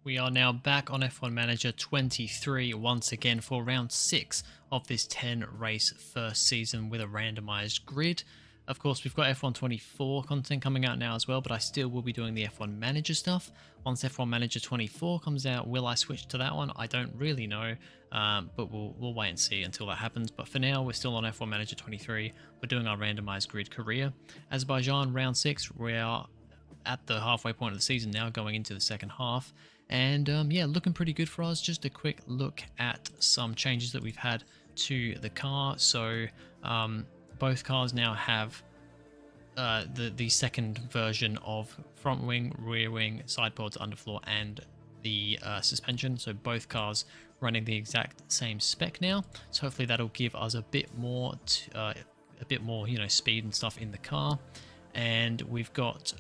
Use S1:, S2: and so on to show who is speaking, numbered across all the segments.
S1: We are now back on F1 Manager 23 once again for round 6 of this 10 race first season with a randomized grid. Of course, we've got F1 24 content coming out now as well, but I still will be doing the F1 Manager stuff. Once F1 Manager 24 comes out, will I switch to that one? I don't really know, but we'll wait and see until that happens. But for now, we're still on F1 Manager 23. We're doing our randomized grid career. Azerbaijan round 6, we are at the halfway point of the season now, going into the second half. And yeah, looking pretty good for us. Just a quick look at some changes that we've had to the car. So both cars now have the second version of front wing, rear wing, side pods, underfloor, and the suspension. So both cars running the exact same spec now. So hopefully that'll give us a bit more, speed and stuff in the car. And we've got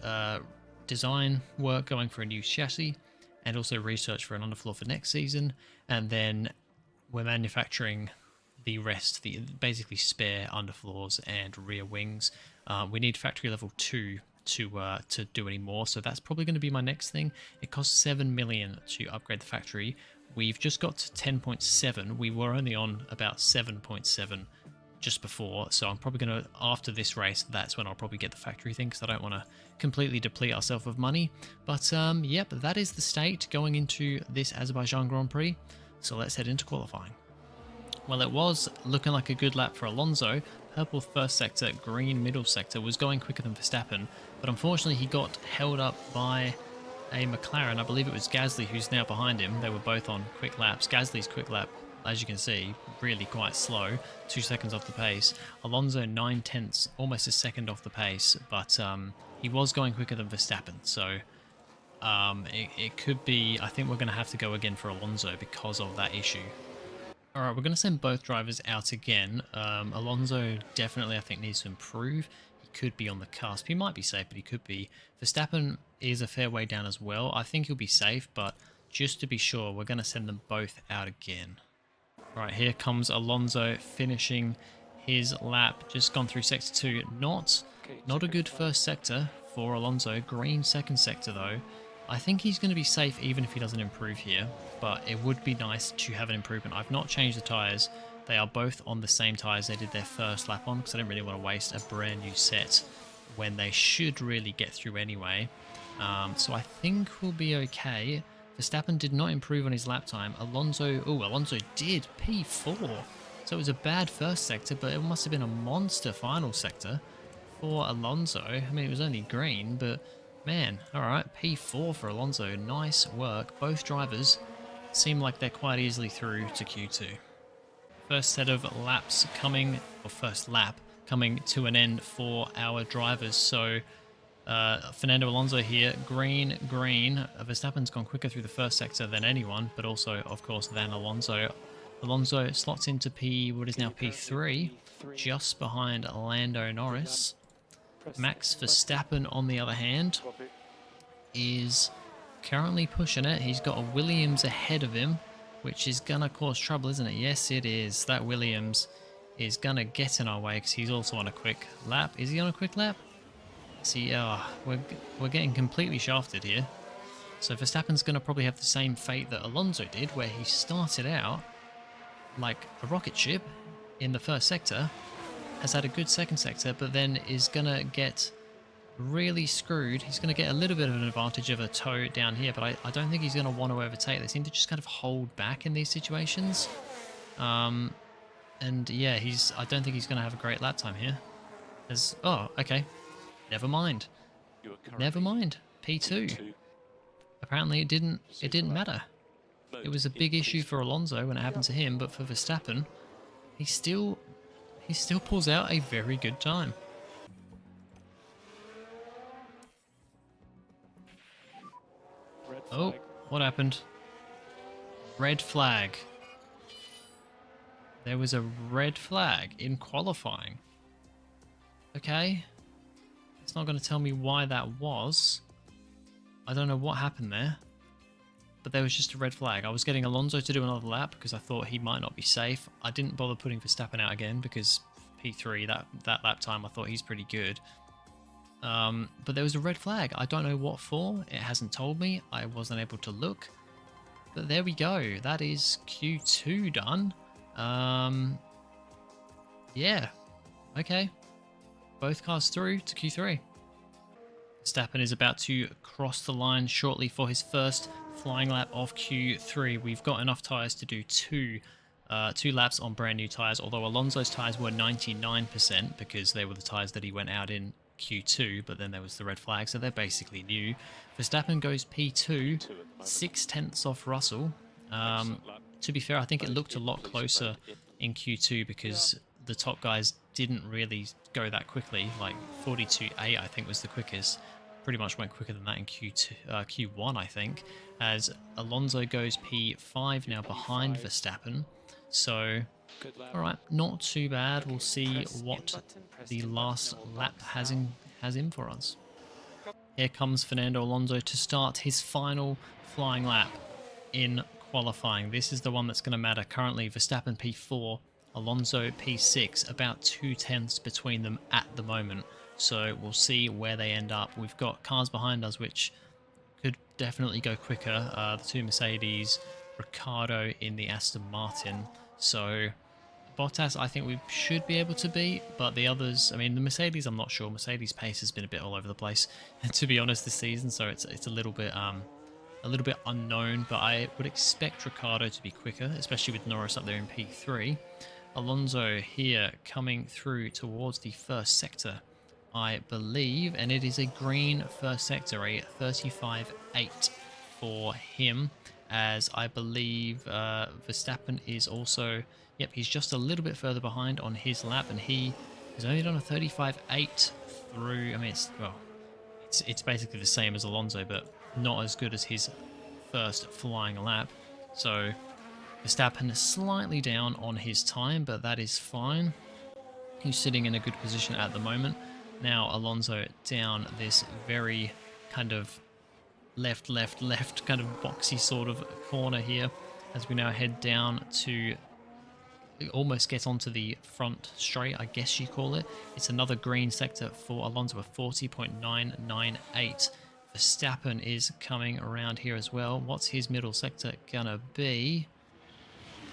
S1: design work going for a new chassis, and also research for an underfloor for next season. And then we're manufacturing the rest, the basically spare underfloors and rear wings. We need factory level 2 to do any more, so that's probably going to be my next thing. It costs 7 million to upgrade the factory. We've just got to 10.7. We were only on about 7.7 just before, so I'm probably going to, after this race, that's when I'll probably get the factory thing, because I don't want to completely deplete ourselves of money. But yep, that is the state going into this Azerbaijan Grand Prix. So let's head into qualifying. Well, it was looking like a good lap for Alonso. Purple first sector, green middle sector, was going quicker than Verstappen, but unfortunately he got held up by a McLaren. I believe it was Gasly who's now behind him. They were both on quick laps. Gasly's quick lap, as you can see, really quite slow, 2 seconds off the pace. Alonso 9/10, almost a second off the pace, but he was going quicker than Verstappen, so it could be, I think we're going to have to go again for Alonso because of that issue. Alright, we're going to send both drivers out again. Alonso definitely, I think, needs to improve. He could be on the cusp. He might be safe, but he could be. Verstappen is a fair way down as well. I think he'll be safe, but just to be sure, we're going to send them both out again. Right, here comes Alonso finishing his lap. Just gone through sector 2. Not a good first sector for Alonso. Green second sector, though. I think he's going to be safe even if he doesn't improve here, but it would be nice to have an improvement. I've not changed the tyres. They are both on the same tyres they did their first lap on, because I didn't really want to waste a brand new set when they should really get through anyway. So I think we'll be okay. Verstappen did not improve on his lap time. Alonso did P4. So it was a bad first sector, but it must have been a monster final sector for Alonso. I mean, it was only green, but man, alright, P4 for Alonso. Nice work. Both drivers seem like they're quite easily through to Q2. First set of laps coming, or first lap coming to an end for our drivers. So Fernando Alonso here, green. Verstappen's gone quicker through the first sector than anyone, but also, of course, than Alonso. Alonso slots into what is now P3, just behind Lando Norris. Max Verstappen, on the other hand, is currently pushing it. He's got a Williams ahead of him, which is going to cause trouble, isn't it? Yes, it is. That Williams is going to get in our way because he's also on a quick lap. Is he on a quick lap? See, we're getting completely shafted here. So Verstappen's going to probably have the same fate that Alonso did, where he started out like a rocket ship in the first sector, has had a good second sector, but then is going to get really screwed. He's going to get a little bit of an advantage of a toe down here, but I don't think he's going to want to overtake. They seem to just kind of hold back in these situations. And yeah, I don't think he's going to have a great lap time here. Oh, okay. Never mind. Never mind. P2. Apparently it didn't matter. It was a big issue for Alonso when it happened to him, but for Verstappen, he still pulls out a very good time. Oh, what happened? Red flag. There was a red flag in qualifying. Okay. It's not going to tell me why that was. I don't know what happened there. But there was just a red flag. I was getting Alonso to do another lap because I thought he might not be safe. I didn't bother putting Verstappen out again because P3, that lap time, I thought he's pretty good. But there was a red flag. I don't know what for. It hasn't told me. I wasn't able to look. But there we go. That is Q2 done. Yeah. Okay. Both cars through to Q3. Verstappen is about to cross the line shortly for his first flying lap of Q3. We've got enough tyres to do two laps on brand new tyres, although Alonso's tyres were 99% because they were the tyres that he went out in Q2, but then there was the red flag, so they're basically new. Verstappen goes P2, 6/10 off Russell. To be fair, I think it looked a lot closer in Q2 because the top guys didn't really go that quickly. Like 42.8 I think was the quickest. Pretty much went quicker than that in Q1 I think, as Alonso goes P5 now behind Verstappen. So alright, not too bad. We'll see what the last lap has in for us. Here comes Fernando Alonso to start his final flying lap in qualifying. This is the one that's going to matter. Currently Verstappen P4, Alonso P6, about 2/10 between them at the moment. So we'll see where they end up. We've got cars behind us which could definitely go quicker. The two Mercedes, Ricciardo in the Aston Martin. So Bottas I think we should be able to beat, but the others, I mean the Mercedes I'm not sure. Mercedes pace has been a bit all over the place to be honest this season, so it's a little bit unknown, but I would expect Ricciardo to be quicker, especially with Norris up there in P3. Alonso here coming through towards the first sector, I believe, and it is a green first sector, a 35.8 for him, as I believe Verstappen is also, yep, he's just a little bit further behind on his lap, and he has only done a 35.8 through, I mean, it's basically the same as Alonso, but not as good as his first flying lap. So Verstappen is slightly down on his time, but that is fine. He's sitting in a good position at the moment. Now Alonso down this very kind of left kind of boxy sort of corner here, as we now head down to almost get onto the front straight, I guess you call it. It's another green sector for Alonso, a 40.998. Verstappen is coming around here as well. What's his middle sector gonna be?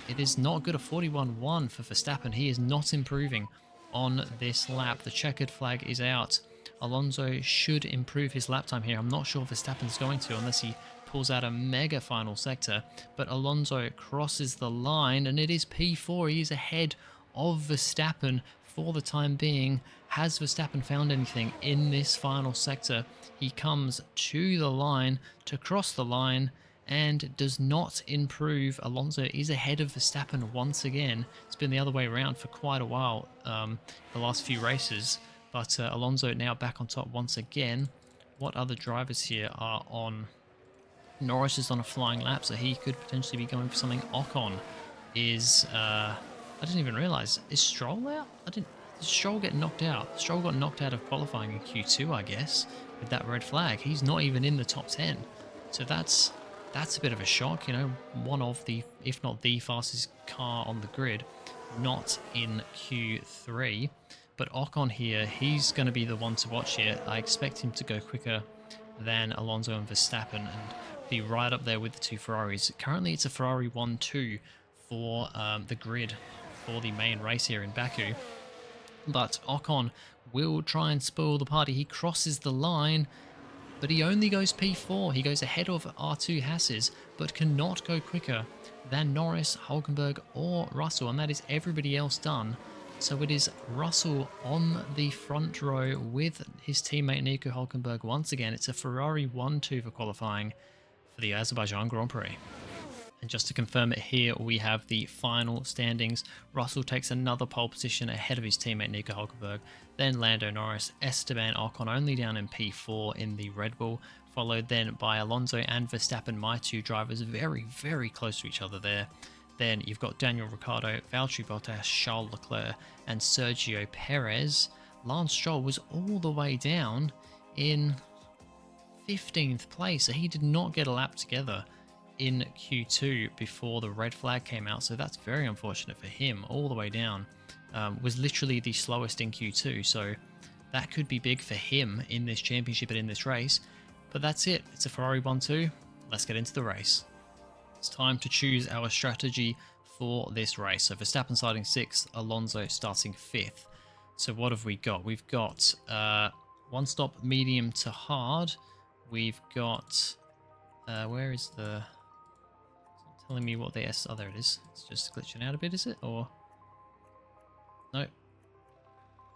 S1: It is not good, a 41.1 for Verstappen. He is not improving on this lap. The checkered flag is out. Alonso should improve his lap time here. I'm not sure Verstappen's going to, unless he pulls out a mega final sector, but Alonso crosses the line and it is P4. He is ahead of Verstappen for the time being. Has Verstappen found anything in this final sector? He comes to the line to cross the line and does not improve. Alonso is ahead of Verstappen once again. It's been the other way around for quite a while, the last few races, but Alonso now back on top once again. What other drivers here are on? Norris is on a flying lap, so he could potentially be going for something. Ocon is, I didn't even realise, is Stroll out? Did Stroll get knocked out? Stroll got knocked out of qualifying in Q2, I guess, with that red flag. He's not even in the top 10. So that's a bit of a shock, you know, one of the, if not the fastest car on the grid, not in Q3. But Ocon here, he's going to be the one to watch here. I expect him to go quicker than Alonso and Verstappen and be right up there with the two Ferraris. Currently it's a Ferrari 1-2 for the grid for the main race here in Baku. But Ocon will try and spoil the party. He crosses the line, but he only goes P4. He goes ahead of R2 Haas's, but cannot go quicker than Norris, Hülkenberg or Russell, and that is everybody else done. So it is Russell on the front row with his teammate Nico Hülkenberg once again. It's a Ferrari 1-2 for qualifying for the Azerbaijan Grand Prix. And just to confirm it here, we have the final standings. Russell takes another pole position ahead of his teammate Nico Hülkenberg. Then Lando Norris, Esteban Ocon only down in P4 in the Red Bull, followed then by Alonso and Verstappen, my two drivers, very, very close to each other there. Then you've got Daniel Ricciardo, Valtteri Bottas, Charles Leclerc, and Sergio Perez. Lance Stroll was all the way down in 15th place, so he did not get a lap together in Q2 before the red flag came out, so that's very unfortunate for him. All the way down, was literally the slowest in Q2, so that could be big for him in this championship and in this race. But that's it, it's a Ferrari 1-2. Let's get into the race. It's time to choose our strategy for this race. So Verstappen starting 6th, Alonso starting 5th. So what have we got? We've got one stop medium to hard. We've got where is the, it's not telling me what the S, oh there it is. It's just glitching out a bit, is it? Or no?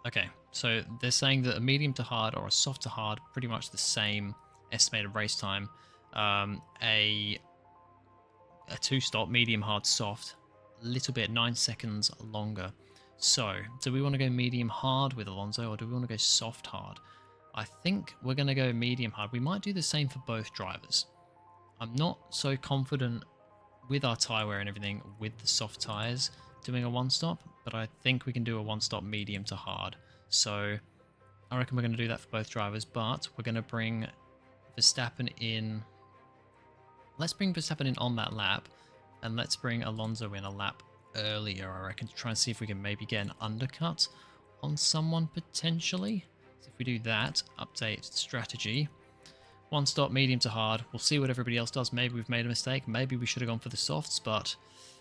S1: Okay, so they're saying that a medium to hard or a soft to hard, pretty much the same estimated race time. A 2-stop medium hard soft, a little bit, 9 seconds longer. So do we want to go medium hard with Alonso, or do we want to go soft hard? I think we're going to go medium hard. We might do the same for both drivers. I'm not so confident with our tyre wear and everything with the soft tyres doing a 1-stop, but I think we can do a 1-stop medium to hard. So I reckon we're going to do that for both drivers, but we're going to bring Verstappen in. Let's bring Verstappen in on that lap, and let's bring Alonso in a lap earlier, I reckon, to try and see if we can maybe get an undercut on someone potentially. So if we do that, update strategy. 1-stop medium to hard. We'll see what everybody else does. Maybe we've made a mistake. Maybe we should have gone for the softs, but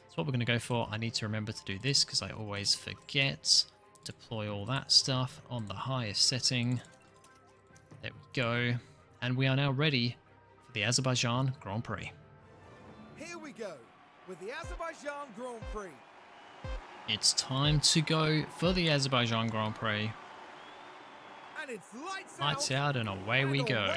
S1: that's what we're going to go for. I need to remember to do this because I always forget. Deploy all that stuff on the highest setting. There we go. And we are now ready for the Azerbaijan Grand Prix.
S2: Here we go with the Azerbaijan Grand Prix.
S1: It's time to go for the Azerbaijan Grand Prix.
S2: And it's
S1: Lights out and away we go.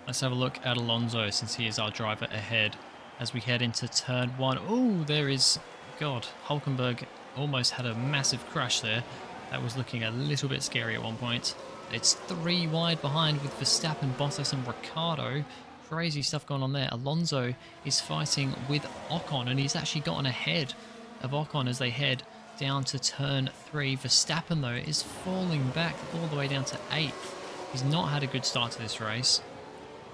S1: Let's have a look at Alonso since he is our driver ahead as we head into turn 1. Oh, there is, God, Hulkenberg almost had a massive crash there. That was looking a little bit scary at one point. It's 3 wide behind with Verstappen, Bottas and Ricciardo. Crazy stuff going on there. Alonso is fighting with Ocon, and he's actually gotten ahead of Ocon as they head down to turn 3. Verstappen, though, is falling back all the way down to 8th. He's not had a good start to this race.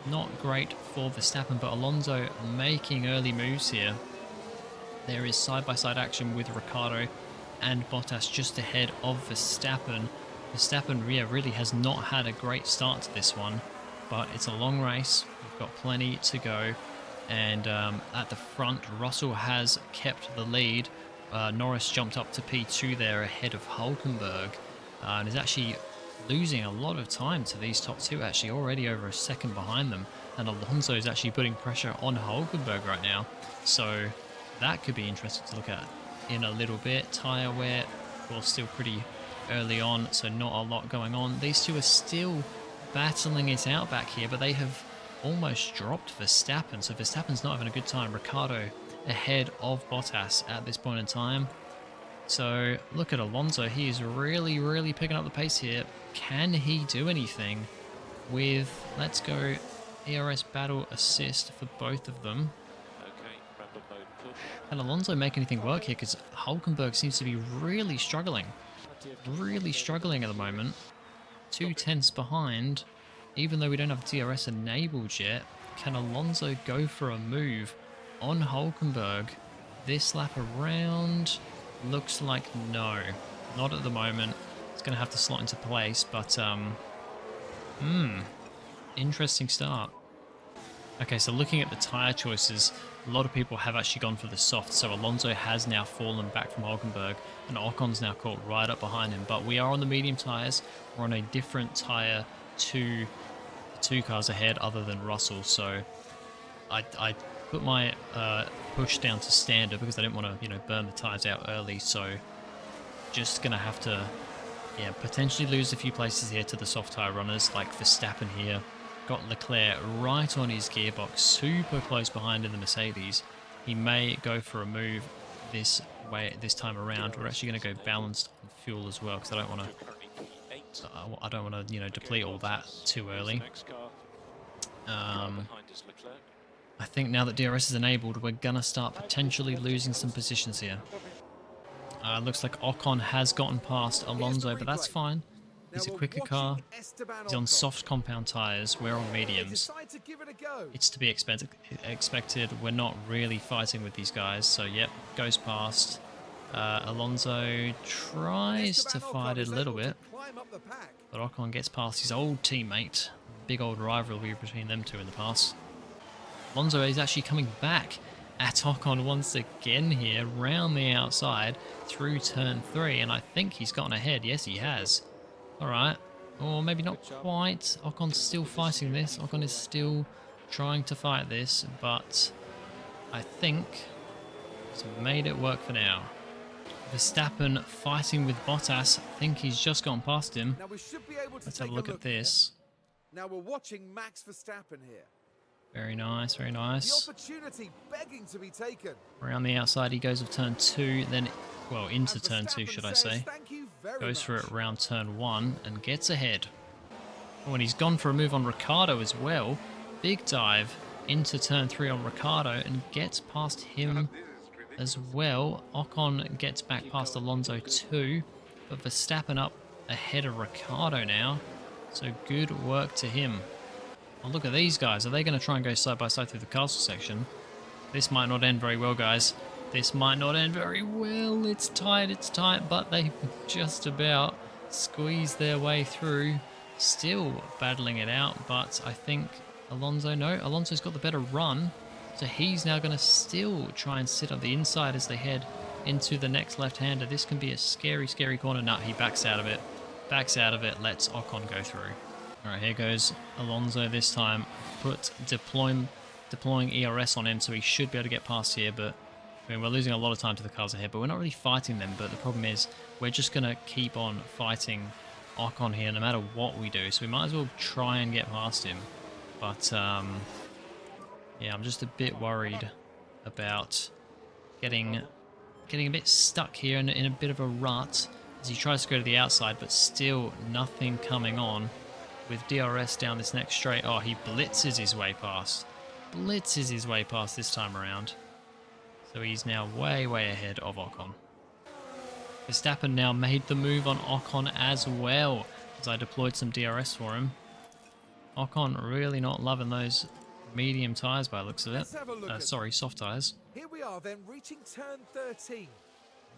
S1: Not great for Verstappen, but Alonso making early moves here. There is side-by-side action with Ricciardo and Bottas just ahead of Verstappen. Verstappen, yeah, really has not had a great start to this one, but it's a long race. We've got plenty to go. And at the front, Russell has kept the lead. Norris jumped up to P2 there ahead of Hulkenberg and is actually losing a lot of time to these top 2, actually already over a second behind them. And Alonso is actually putting pressure on Hulkenberg right now. So that could be interesting to look at in a little bit. Tyre wear, well, still pretty early on, so not a lot going on. These two are still battling it out back here, but they have almost dropped Verstappen. So Verstappen's not having a good time. Ricciardo ahead of Bottas at this point in time. So look at Alonso. He is really, really picking up the pace here. Can he do anything with, let's go, ERS battle assist for both of them. Can Alonso make anything work here? Because Hulkenberg seems to be really struggling. Really struggling at the moment. 2 tenths behind. Even though we don't have DRS enabled yet, can Alonso go for a move on Hulkenberg this lap around? Looks like no. Not at the moment. It's going to have to slot into place, but interesting start. Okay, so looking at the tyre choices, a lot of people have actually gone for the soft, so Alonso has now fallen back from Hulkenberg, and Ocon's now caught right up behind him. But we are on the medium tyres. We're on a different tyre to the 2 cars ahead other than Russell, so I put my push down to standard because I didn't want to, burn the tyres out early, so just going to have to, potentially lose a few places here to the soft tyre runners like Verstappen here. Got Leclerc right on his gearbox, super close behind in the Mercedes. He may go for a move this time around. We're actually going to go balanced on fuel as well because I don't want to deplete all that too early. I think now that DRS is enabled, we're going to start potentially losing some positions here. Looks like Ocon has gotten past Alonso, but that's fine. He's a quicker car. He's on soft compound tyres. We're on mediums. It's to be expected. We're not really fighting with these guys. So, yep, goes past. Alonso tries to fight it a little bit. But Ocon gets past his old teammate. Big old rivalry between them two in the past. Alonso is actually coming back at Ocon once again here, round the outside through turn 3, and I think he's gotten ahead. Yes, he has. All right. Or maybe not quite. Ocon's still fighting this. Ocon is still trying to fight this, but I think he's made it work for now. Verstappen fighting with Bottas. I think he's just gone past him.
S2: Now we should be able to
S1: Let's have a look at this.
S2: Now we're watching Max Verstappen here.
S1: Very nice, very
S2: The
S1: nice.
S2: opportunity begging to be taken.
S1: Around the outside he goes of turn 2, then, well, into
S2: As
S1: turn 2
S2: Verstappen
S1: should I
S2: says,
S1: say.
S2: "Thank you very
S1: Goes for
S2: much."
S1: it around turn 1 and gets ahead. Oh, and he's gone for a move on Ricciardo as well. Big dive into turn 3 on Ricciardo and gets past him as well. Ocon gets back past Alonso too, but Verstappen up ahead of Ricciardo now. So good work to him. Oh, look at these guys. Are they going to try and go side by side through the castle section? This might not end very well, guys. This might not end very well. It's tight, but they just about squeeze their way through. Still battling it out, but I think Alonso's got the better run. So he's now going to still try and sit on the inside as they head into the next left-hander. This can be a scary, scary corner. No, he backs out of it. Lets Ocon go through. All right, here goes Alonso this time. Deploying ERS on him, so he should be able to get past here, but I mean, we're losing a lot of time to the cars ahead, but we're not really fighting them. But the problem is we're just going to keep on fighting Ocon here no matter what we do, so we might as well try and get past him. But yeah, I'm just a bit worried about getting a bit stuck here in a bit of a rut as he tries to go to the outside, but still nothing coming on with DRS down this next straight. Oh, he blitzes his way past this time around, so he's now way ahead of Ocon. Verstappen now made the move on Ocon as well, as I deployed some DRS for him. Ocon really not loving those medium tyres by the looks of it. Sorry, soft tyres.
S2: Here we are then, reaching turn 13.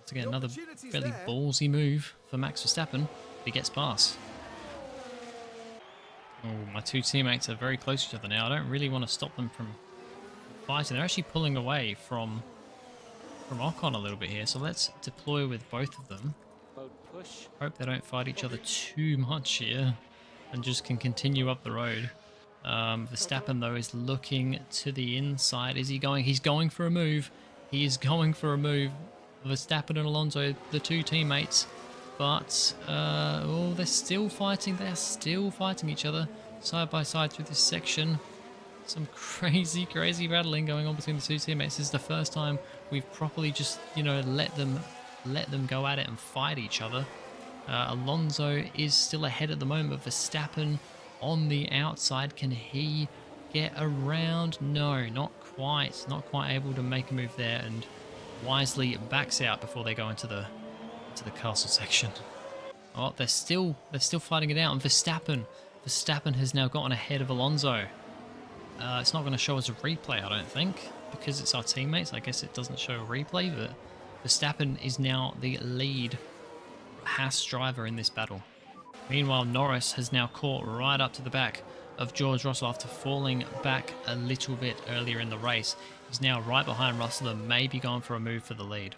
S1: To get another fairly ballsy move for Max Verstappen. He gets past. Oh, my two teammates are very close to each other now. I don't really want to stop them from fighting. They're actually pulling away from Ocon a little bit here, so let's deploy with both of them. Hope they don't fight each other too much here and just can continue up the road. Verstappen, though, is looking to the inside. Is he going? He's going for a move. He is going for a move. Verstappen and Alonso, the two teammates. But, oh, they're still fighting. They're still fighting each other side by side through this section. Some crazy battling going on between the two teammates. This is the first time we've properly just, you know, let them go at it and fight each other. Alonso is still ahead at the moment. Verstappen on the outside. Can he get around? No, not quite. Not quite able to make a move there, and wisely backs out before they go into the castle section. Oh, they're still fighting it out, and Verstappen has now gotten ahead of Alonso. It's not going to show us a replay, I don't think, because it's our teammates. I guess it doesn't show a replay, but Verstappen is now the lead Haas driver in this battle. Meanwhile, Norris has now caught right up to the back of George Russell after falling back a little bit earlier in the race. He's now right behind Russell and maybe going for a move for the lead.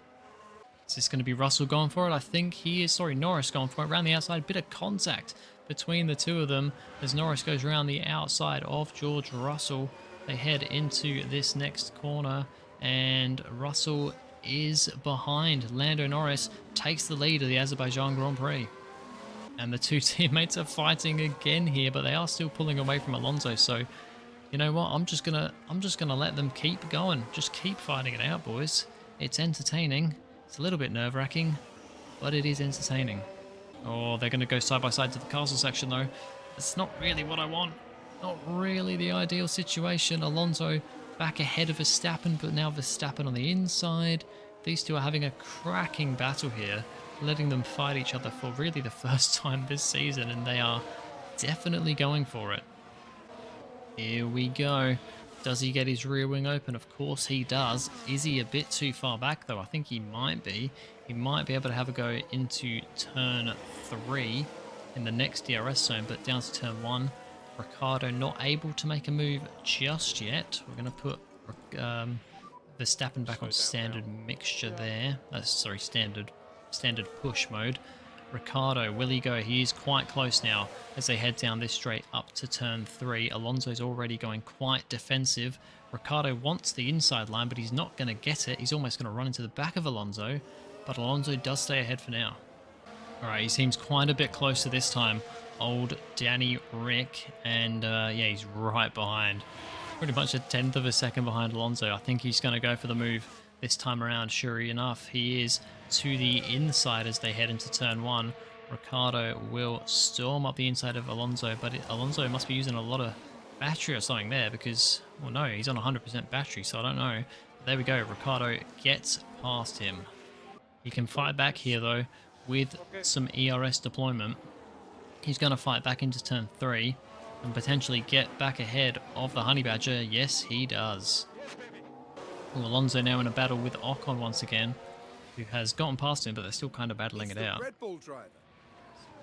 S1: Is this going to be Russell going for it? I think he is. Sorry, Norris going for it. Around the outside, bit of contact between the two of them as Norris goes around the outside of George Russell. They head into this next corner, and Russell is behind. Lando Norris takes the lead of the Azerbaijan Grand Prix. And the two teammates are fighting again here, but they are still pulling away from Alonso. So, you know what? I'm just gonna let them keep going. Just keep fighting it out, boys. It's entertaining. It's a little bit nerve-wracking, but it is entertaining. Oh, they're going to go side by side to the castle section, though. That's not really what I want. Not really the ideal situation. Alonso back ahead of Verstappen, but now Verstappen on the inside. These two are having a cracking battle here, letting them fight each other for really the first time this season, and they are definitely going for it. Here we go. Does he get his rear wing open? Of course he does. Is he a bit too far back, though? I think he might be. He might be able to have a go into turn 3 in the next DRS zone, but down to turn 1, Ricciardo not able to make a move just yet. We're going to put Verstappen back on standard mixture there. Sorry, standard push mode. Ricciardo, will he go? He is quite close now as they head down this straight up to turn 3. Alonso's already going quite defensive. Ricciardo wants the inside line, but he's not going to get it. He's almost going to run into the back of Alonso, but Alonso does stay ahead for now. Alright, he seems quite a bit closer this time. Old Danny Rick, and yeah, he's right behind. Pretty much a tenth of a second behind Alonso. I think he's going to go for the move this time around. Sure enough, he is to the inside as they head into turn 1. Ricciardo will storm up the inside of Alonso, but Alonso must be using a lot of battery or something there because, well, no, he's on 100% battery, so I don't know. There we go. Ricciardo gets past him. He can fight back here, though, with some ERS deployment. He's going to fight back into turn 3 and potentially get back ahead of the Honey Badger. Yes, he does. Ooh, Alonso now in a battle with Ocon once again, who has gotten past him, but they're still kind of battling it out.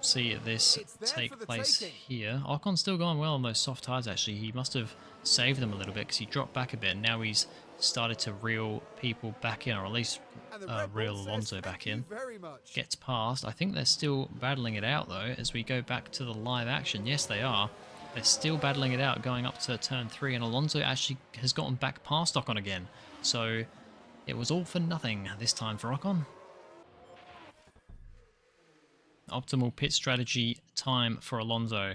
S1: See this take place here. Ocon's still going well on those soft tyres, actually. He must have saved them a little bit because he dropped back a bit. Now he's started to reel people back in, or at least reel Alonso back in. Gets past. I think they're still battling it out, though, as we go back to the live action. Yes, they are. They're still battling it out going up to turn 3, and Alonso actually has gotten back past Ocon again. So it was all for nothing this time for Ocon. Optimal pit strategy time for Alonso.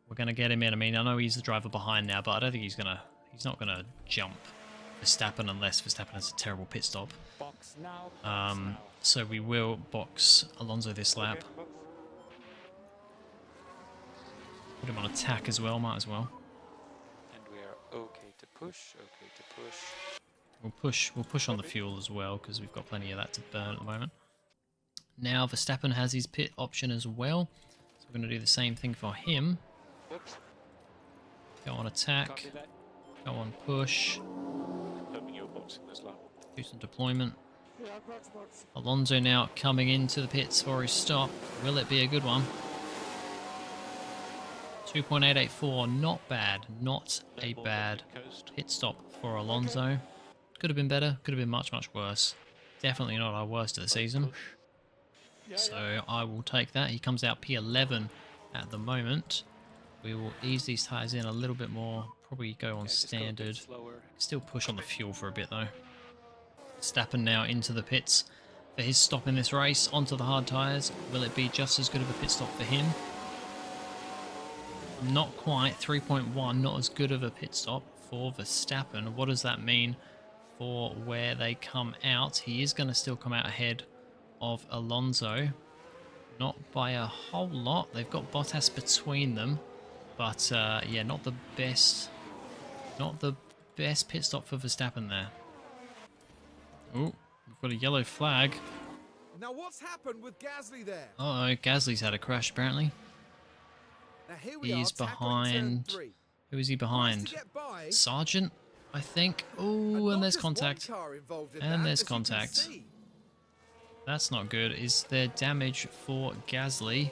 S1: We're going to get him in. I mean, I know he's the driver behind now, but I don't think he's not going to jump Verstappen unless Verstappen has a terrible pit stop. So we will box Alonso this lap. Put him on attack as well, might as well.
S3: And we are okay to push,
S1: We'll push on the fuel as well because we've got plenty of that to burn at the moment. Now Verstappen has his pit option as well, so we're going to do the same thing for him.
S3: Oops.
S1: Go on attack, go on push, do some deployment. Alonso now coming into the pits for his stop. Will it be a good one? 2.884, not bad, not a bad pit stop for Alonso. Could have been better, could have been much, much worse. Definitely not our worst of the season. So I will take that. He comes out P11 at the moment. We will ease these tyres in a little bit more, probably go on standard. Still push on the fuel for a bit though. Verstappen now into the pits for his stop in this race, onto the hard tyres. Will it be just as good of a pit stop for him? Not quite. 3.1, not as good of a pit stop for Verstappen. What does that mean for where they come out? He is going to still come out ahead of Alonso. Not by a whole lot. They've got Bottas between them. But yeah, not the best pit stop for Verstappen there. Oh, we've got a yellow flag.
S2: Now what's happened with Gasly there?
S1: Uh-oh, Gasly's had a crash apparently.
S2: Now here
S1: He's behind. Who is he behind? Sargent, I think. Oh, and there's contact. And there's contact. That's not good. Is there damage for Gasly?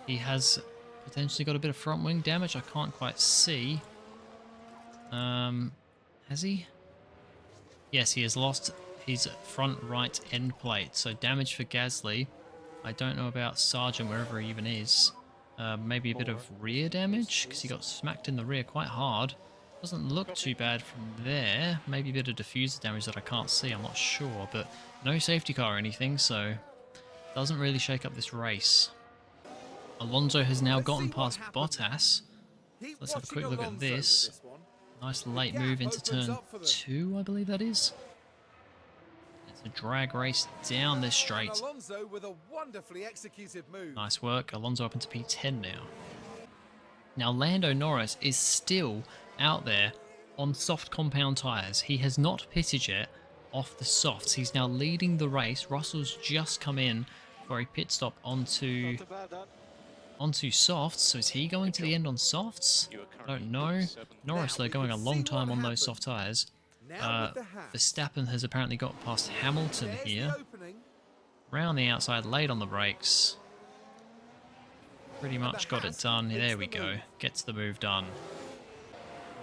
S1: He has potentially got a bit of front wing damage. I can't quite see. Has he? Yes, he has lost his front right end plate. So damage for Gasly. I don't know about Sargent, wherever he even is. Maybe a bit of rear damage, because he got smacked in the rear quite hard. Doesn't look too bad from there. Maybe a bit of diffuser damage that I can't see, I'm not sure. But no safety car or anything, so doesn't really shake up this race. Alonso has now gotten past Bottas. Let's have a quick look at this. Nice late move into turn 2, I believe that is. It's a drag race down this straight.
S2: Alonso with a wonderfully executed move.
S1: Nice work. Alonso up into P10 now. Now Lando Norris is still out there on soft compound tyres. He has not pitted yet off the softs. He's now leading the race. Russell's just come in for a pit stop onto softs. So is he going to the end on softs? I don't know. Norris, though, going a long time on those soft tyres. Verstappen has apparently got past Hamilton here. Round the outside, late on the brakes. Pretty much got it done. There we go. Gets the move done.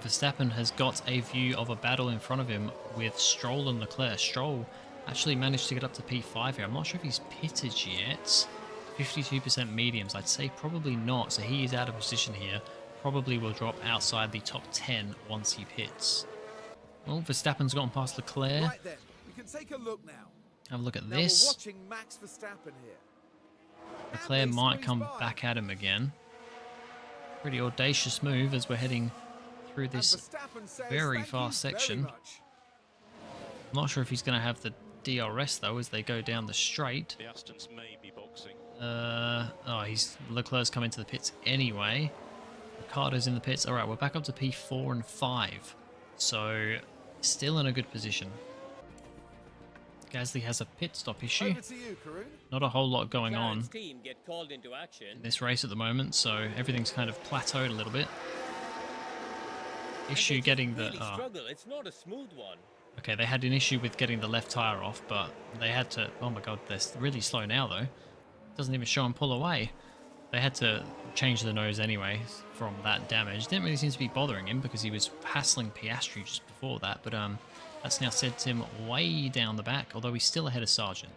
S1: Verstappen has got a view of a battle in front of him with Stroll and Leclerc. Stroll actually managed to get up to P5 here. I'm not sure if he's pitted yet. 52% mediums. I'd say probably not. So he is out of position here. Probably will drop outside the top 10 once he pits. Well, Verstappen's gotten past Leclerc.
S2: Right then, we can take a look now.
S1: Have a look at
S2: Now
S1: this.
S2: we're watching Max Verstappen here.
S1: Leclerc
S2: And they
S1: might
S2: squeeze
S1: come
S2: by.
S1: back at him again. Pretty audacious move as we're heading through
S2: And
S1: this
S2: Verstappen says,
S1: very
S2: "Thank
S1: fast
S2: you very
S1: section.
S2: much."
S1: I'm not sure if he's going to have the DRS though as they go down the straight.
S4: The Astons may be boxing.
S1: Leclerc's coming to the pits anyway. Ricardo's in the pits. All right, we're back up to P4 and 5. So still in a good position. Gasly has a pit stop issue.
S2: Over to you, Karun.
S1: Not a whole lot going on
S5: Team get called into action.
S1: in this race at the moment, so everything's kind of plateaued a little bit. Issue getting the...
S5: Really struggle. It's not a smooth one.
S1: Okay, they had an issue with getting the left tyre off, but they had to... Oh my god, they're really slow now though. Doesn't even show them pull away. They had to change the nose anyway from that damage. Didn't really seem to be bothering him because he was hassling Piastri just before that, but that's now sent him way down the back, although he's still ahead of Sargent.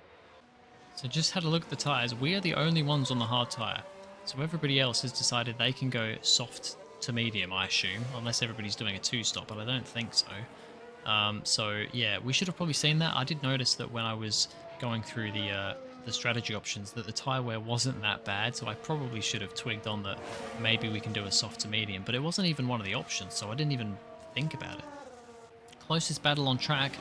S1: So just had a look at the tyres. We are the only ones on the hard tyre. So everybody else has decided they can go soft to medium, I assume, unless everybody's doing a 2-stop, but I don't think so. So yeah, we should have probably seen that. I did notice that when I was going through the strategy options that the tyre wear wasn't that bad, so I probably should have twigged on that maybe we can do a soft to medium, but it wasn't even one of the options, so I didn't even think about it. Closest battle on track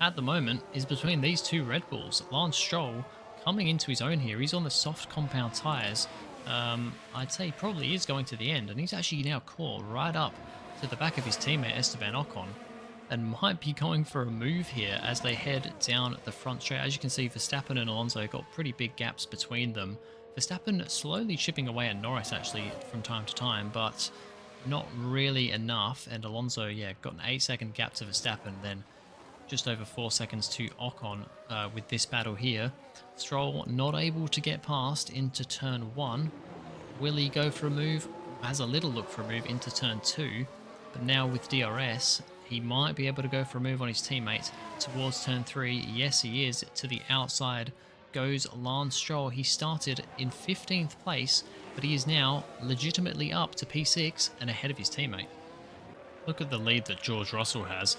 S1: at the moment is between these two Red Bulls. Lance Stroll coming into his own here. He's on the soft compound tyres. I'd say he probably is going to the end, and he's actually now caught right up to the back of his teammate Esteban Ocon, and might be going for a move here as they head down the front straight. As you can see, Verstappen and Alonso got pretty big gaps between them. Verstappen slowly chipping away at Norris actually from time to time, but not really enough. And Alonso, yeah, got an 8-second gap to Verstappen, then just over 4 seconds to Ocon with this battle here. Stroll not able to get past into turn 1. Will he go for a move? Has a little look for a move into turn 2, but now with DRS, he might be able to go for a move on his teammate towards turn 3. Yes, he is. To the outside goes Lance Stroll. He started in 15th place, but he is now legitimately up to P6 and ahead of his teammate. Look at the lead that George Russell has.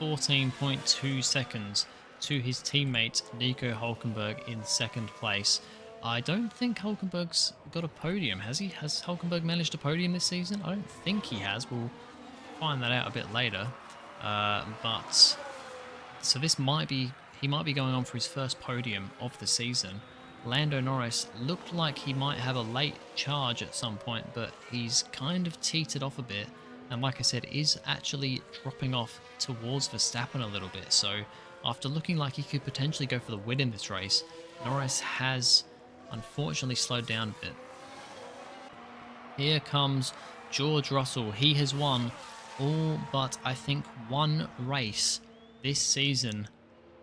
S1: 14.2 seconds to his teammate Nico Hülkenberg in 2nd place. I don't think Hülkenberg's got a podium, has he? Has Hülkenberg managed a podium this season? I don't think he has. We'll find that out a bit later. But so this might be, he might be going on for his first podium of the season. Lando Norris looked like he might have a late charge at some point, but he's kind of teetered off a bit, and like I said, is actually dropping off towards Verstappen a little bit. So after looking like he could potentially go for the win in this race, Norris has unfortunately slowed down a bit. Here comes George Russell. He has won all but I think one race this season.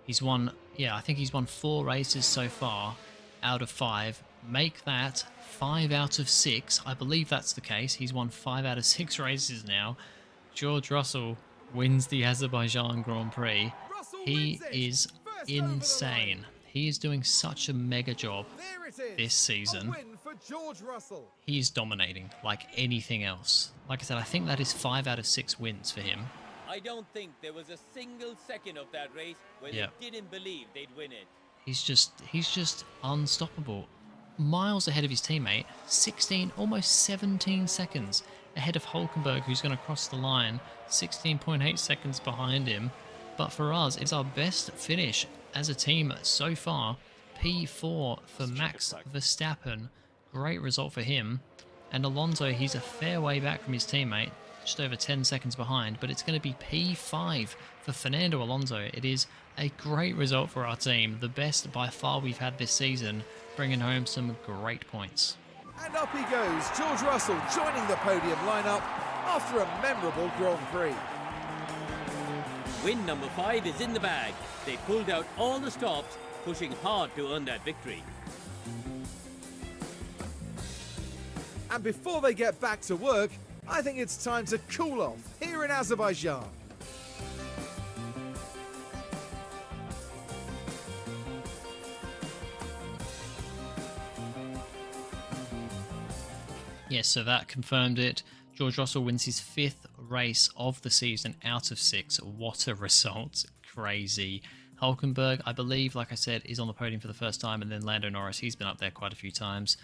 S1: He's won, yeah, I think he's won 4 races so far out of 5. Make that 5 out of 6. I believe that's the case. He's won 5 out of 6 races now. George Russell wins the Azerbaijan Grand Prix. He is insane. He is doing such a mega job this season. He is dominating like anything else. Like I said, I think that is 5 out of 6 wins for him.
S5: I don't think there was a single second of that race where they didn't believe they'd win it.
S1: He's just unstoppable. Miles ahead of his teammate, 16, almost 17 seconds ahead of Hülkenberg, who's going to cross the line, 16.8 seconds behind him. But for us, it's our best finish as a team so far. P4 for Max Verstappen. Great result for him. And Alonso, he's a fair way back from his teammate, just over 10 seconds behind, but it's going to be P5 for Fernando Alonso. It is a great result for our team, the best by far we've had this season, bringing home some great points.
S2: And up he goes, George Russell joining the podium lineup after a memorable Grand Prix.
S5: Win number 5 is in the bag. They pulled out all the stops, pushing hard to earn that victory.
S2: And before they get back to work, I think it's time to cool off here in Azerbaijan.
S1: Yes, so that confirmed it. George Russell wins his 5th race of the season out of 6. What a result. Crazy. Hulkenberg, I believe, like I said, is on the podium for the first time, and then Lando Norris, he's been up there quite a few times.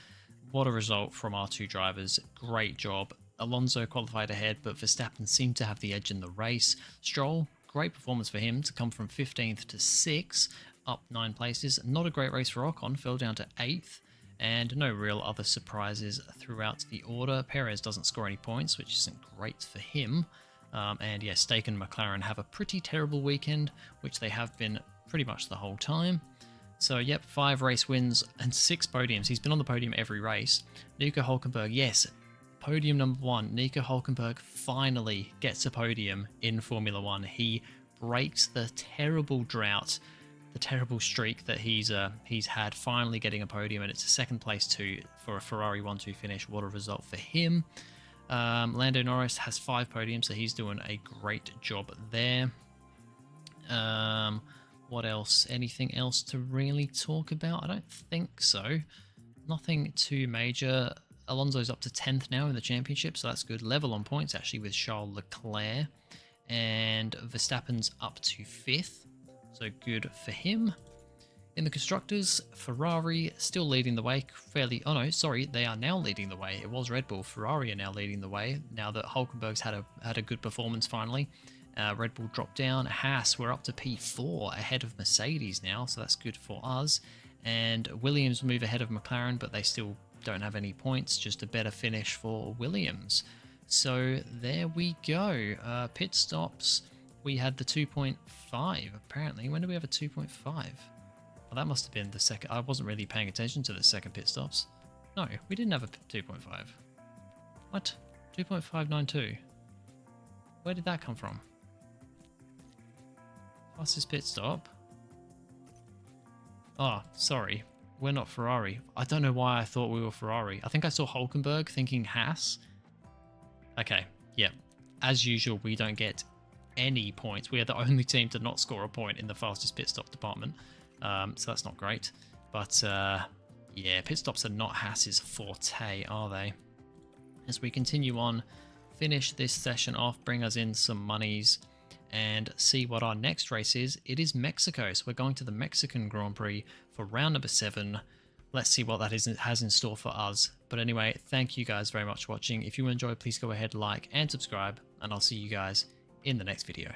S1: What a result from our 2 drivers. Great job. Alonso qualified ahead, but Verstappen seemed to have the edge in the race. Stroll, great performance for him to come from 15th to 6th, up 9 places. Not a great race for Ocon, fell down to 8th. And no real other surprises throughout the order. Perez doesn't score any points, which isn't great for him. And yeah, Stake and McLaren have a pretty terrible weekend, which they have been pretty much the whole time. So yep, 5 race wins and 6 podiums. He's been on the podium every race. Nico Hulkenberg, yes, podium number 1. Nico Hulkenberg finally gets a podium in Formula 1. He breaks the terrible drought, the terrible streak that he's had, finally getting a podium, and it's a 2nd place for a Ferrari 1-2 finish. What a result for him. Lando Norris has 5 podiums, so he's doing a great job there. What else? Anything else to really talk about? I don't think so. Nothing too major. Alonso's up to 10th now in the championship, so that's good. Level on points actually with Charles Leclerc, and Verstappen's up to 5th. So good for him. In the constructors, Ferrari still leading the way fairly... Oh no, sorry, they are now leading the way. It was Red Bull. Ferrari are now leading the way now that Hulkenberg's had a good performance finally. Red Bull dropped down. Haas, we're up to P4 ahead of Mercedes now, so that's good for us. And Williams move ahead of McLaren, but they still don't have any points. Just a better finish for Williams. So there we go. Pit stops. We had the 2.5 apparently. When did we have a 2.5? Well, that must have been the second. I wasn't really paying attention to the second pit stops. No, we didn't have a 2.5. What? 2.592. Where did that come from? Fastest pit stop. Oh, sorry. We're not Ferrari. I don't know why I thought we were Ferrari. I think I saw Hulkenberg thinking Haas. Okay, yeah. As usual, we don't get any points. We are the only team to not score a point in the fastest pit stop department. So that's not great. But yeah, pit stops are not Haas's forte, are they? As we continue on, finish this session off, bring us in some monies, and see what our next race is. It is Mexico, so we're going to the Mexican Grand Prix for round number 7. Let's see what that has in store for us. But anyway, thank you guys very much for watching. If you enjoyed, please go ahead, like and subscribe, and I'll see you guys in the next video.